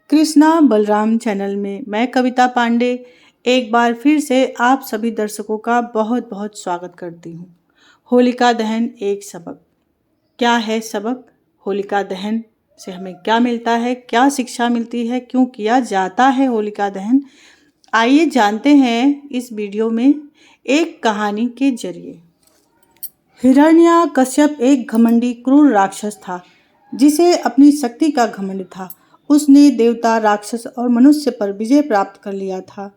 Krishna Balram channel में मैं कविता पांडे एक बार फिर से आप सभी दर्शकों का बहुत बहुत स्वागत करती हूँ। होलिका दहन एक सबक। क्या है सबक? होलिका दहन से हमें क्या मिलता है, क्या शिक्षा मिलती है, क्यों किया जाता है होलिका दहन? आइए जानते हैं इस वीडियो में एक कहानी के जरिए। हिरण्यकश्यप एक घमंडी क्रूर राक्षस था जिसे अपनी शक्ति का घमंड था। उसने देवता, राक्षस और मनुष्य पर विजय प्राप्त कर लिया था।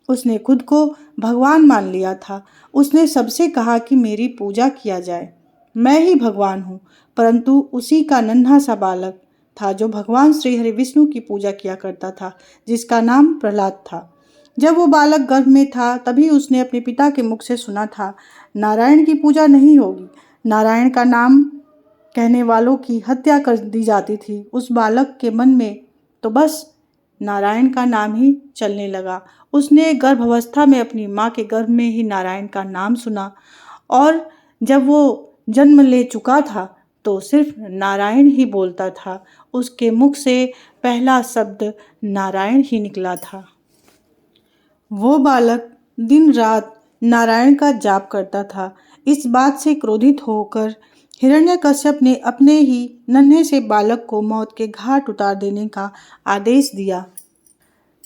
उसने खुद को भगवान मान लिया था। उसने सबसे कहा कि मेरी पूजा किया जाए, मैं ही भगवान हूँ। परंतु उसी का नन्हा सा बालक था जो भगवान श्री हरि विष्णु की पूजा किया करता था, जिसका नाम प्रहलाद था। जब वो बालक गर्भ में था तभी उसने अपने पिता के मुख से सुना था, नारायण की पूजा नहीं होगी, नारायण का नाम कहने वालों की हत्या कर दी जाती थी। उस बालक के मन में तो बस नारायण का नाम ही चलने लगा। उसने गर्भावस्था में अपनी माँ के गर्भ में ही नारायण का नाम सुना और जब वो जन्म ले चुका था तो सिर्फ नारायण ही बोलता था। उसके मुख से पहला शब्द नारायण ही निकला था। वो बालक दिन रात नारायण का जाप करता था। इस बात से क्रोधित होकर हिरण्यकश्यप ने अपने ही नन्हे से बालक को मौत के घाट उतार देने का आदेश दिया।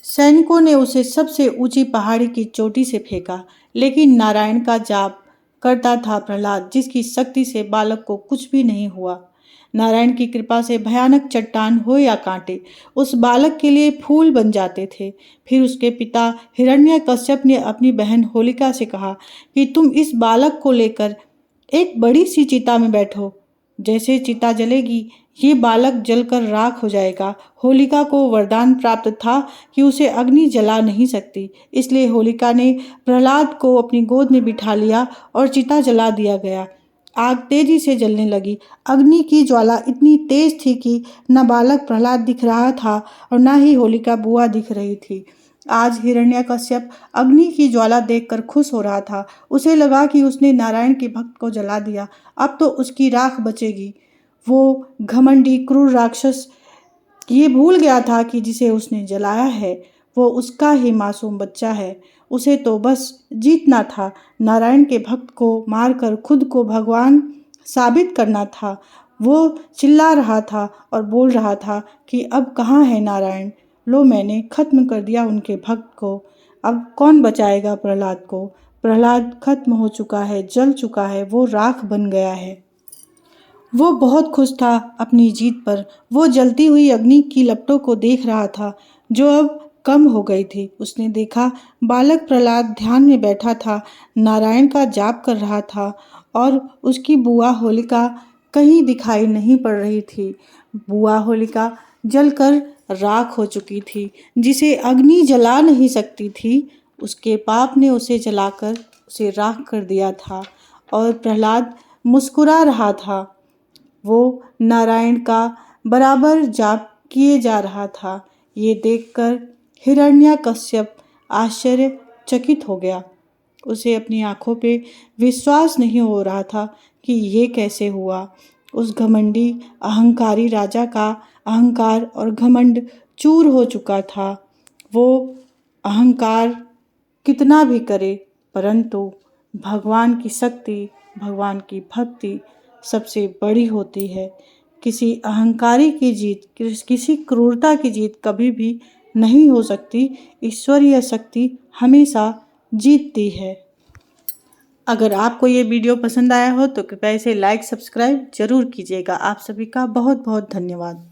सैनिकों ने उसे सबसे ऊंची पहाड़ी की चोटी से फेंका, लेकिन नारायण का जाप करता था प्रहलाद, जिसकी शक्ति से बालक को कुछ भी नहीं हुआ। नारायण की कृपा से भयानक चट्टान हो या कांटे उस बालक के लिए फूल बन जाते थे। फिर उसके पिता हिरण्यकश्यप ने अपनी बहन होलिका से कहा कि तुम इस बालक को लेकर एक बड़ी सी चिता में बैठो। जैसे चिता जलेगी ये बालक जलकर राख हो जाएगा। होलिका को वरदान प्राप्त था कि उसे अग्नि जला नहीं सकती, इसलिए होलिका ने प्रहलाद को अपनी गोद में बिठा लिया और चिता जला दिया गया। आग तेजी से जलने लगी। अग्नि की ज्वाला इतनी तेज थी कि न बालक प्रहलाद दिख रहा था और न ही होलिका बुआ दिख रही थी। आज हिरण्यकश्यप अग्नि की ज्वाला देखकर खुश हो रहा था। उसे लगा कि उसने नारायण के भक्त को जला दिया, अब तो उसकी राख बचेगी। वो घमंडी क्रूर राक्षस ये भूल गया था कि जिसे उसने जलाया है वो उसका ही मासूम बच्चा है। उसे तो बस जीतना था, नारायण के भक्त को मारकर खुद को भगवान साबित करना था। वो चिल्ला रहा था और बोल रहा था कि अब कहाँ है नारायण? लो, मैंने खत्म कर दिया उनके भक्त को, अब कौन बचाएगा प्रहलाद को? प्रहलाद खत्म हो चुका है, जल चुका है, वो राख बन गया है। वो बहुत खुश था अपनी जीत पर। वो जलती हुई अग्नि की लपटों को देख रहा था जो अब कम हो गई थी। उसने देखा बालक प्रहलाद ध्यान में बैठा था, नारायण का जाप कर रहा था और उसकी बुआ होलिका कहीं दिखाई नहीं पड़ रही थी। बुआ होलिका जलकर राख हो चुकी थी, जिसे अग्नि जला नहीं सकती थी। उसके पाप ने उसे जलाकर उसे राख कर दिया था और प्रहलाद मुस्कुरा रहा था। वो नारायण का बराबर जाप किए जा रहा था। ये देखकर हिरण्यकश्यप आश्चर्यचकित हो गया। उसे अपनी आंखों पे विश्वास नहीं हो रहा था कि ये कैसे हुआ। उस घमंडी अहंकारी राजा का अहंकार और घमंड चूर हो चुका था। वो अहंकार कितना भी करे, परंतु भगवान की शक्ति, भगवान की भक्ति सबसे बड़ी होती है। किसी अहंकारी की जीत, किसी क्रूरता की जीत कभी भी नहीं हो सकती। ईश्वरीय शक्ति हमेशा जीतती है। अगर आपको ये वीडियो पसंद आया हो तो कृपया इसे लाइक, सब्सक्राइब जरूर कीजिएगा। आप सभी का बहुत बहुत धन्यवाद।